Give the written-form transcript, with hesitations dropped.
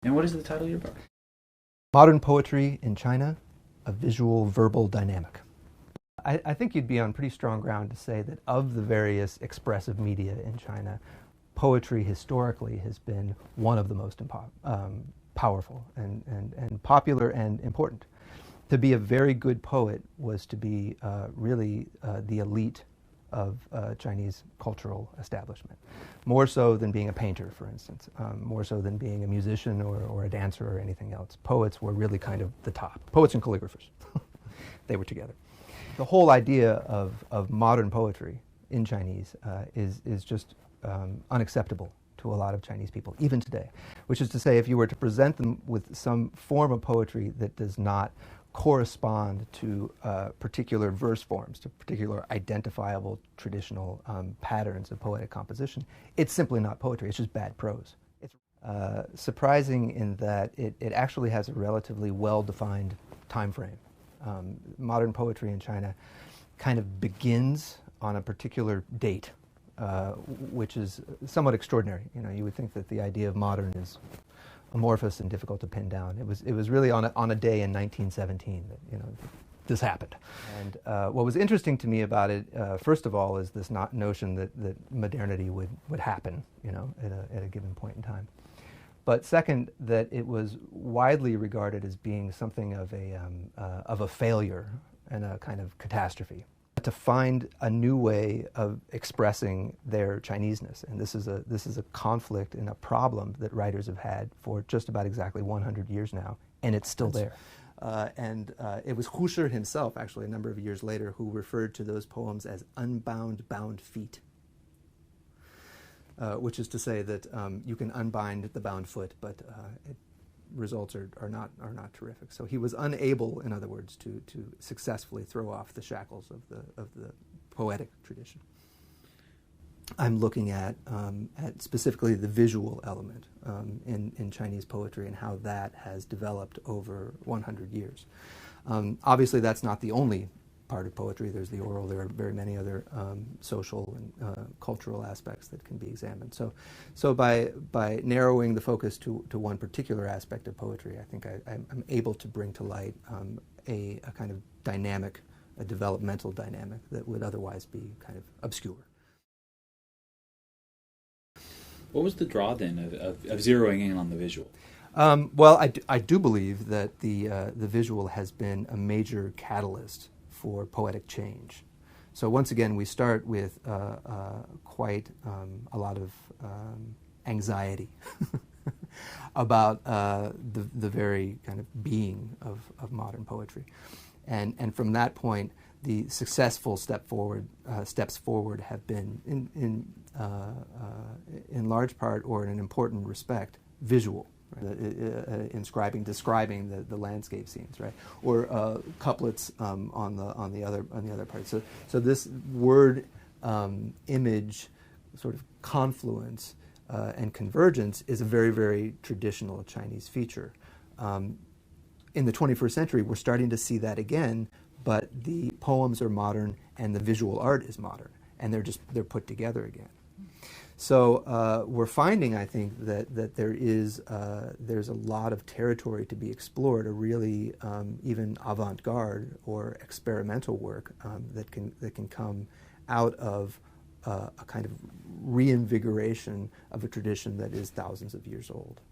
And what is the title of your book? Modern Poetry in China, a Visual Verbal Dynamic. I think you'd be on pretty strong ground to say that of the various expressive media in China, poetry historically has been one of the most powerful and popular and important. To be a very good poet was to be really the elite of Chinese cultural establishment, more so than being a painter, for instance, more so than being a musician or a dancer or anything else. Poets were really kind of the top. Poets and calligraphers, they were together. The whole idea of modern poetry in Chinese is just unacceptable to a lot of Chinese people, even today. Which is to say, if you were to present them with some form of poetry that does not correspond to particular verse forms, to particular identifiable traditional patterns of poetic composition, it's simply not poetry, it's just bad prose. It's surprising in that it actually has a relatively well-defined time frame. Modern poetry in China kind of begins on a particular date, which is somewhat extraordinary. You know, you would think that the idea of modern is amorphous and difficult to pin down. It was really on a day in 1917 that this happened. And what was interesting to me about it, first of all, is this notion that modernity would happen, at a given point in time. But second, that it was widely regarded as being something of a failure and a kind of catastrophe. To find a new way of expressing their Chineseness, and this is a conflict and a problem that writers have had for just about exactly 100 years now, and it's still there. It was Husserl himself, actually, a number of years later, who referred to those poems as unbound, bound feet. Which is to say that you can unbind the bound foot, but results are not terrific. So he was unable, in other words, to successfully throw off the shackles of the poetic tradition. I'm looking at specifically the visual element in Chinese poetry and how that has developed over 100 years. Obviously, that's not the only part of poetry. There's the oral. There are very many other social and cultural aspects that can be examined. So by narrowing the focus to one particular aspect of poetry, I think I'm able to bring to light a kind of dynamic, a developmental dynamic that would otherwise be kind of obscure. What was the draw then of zeroing in on the visual? Well, I do believe that the visual has been a major catalyst for poetic change. So once again, we start with quite a lot of anxiety about the very kind of being of modern poetry, and from that point, the successful steps forward have been in large part, or in an important respect, visual. Describing the landscape scenes, right, or couplets on the other part. So this word image sort of confluence and convergence is a very, very traditional Chinese feature. In the 21st century, we're starting to see that again, but the poems are modern and the visual art is modern, and they're put together again. So we're finding, I think, that there's a lot of territory to be explored, a really even avant-garde or experimental work that can come out of a kind of reinvigoration of a tradition that is thousands of years old.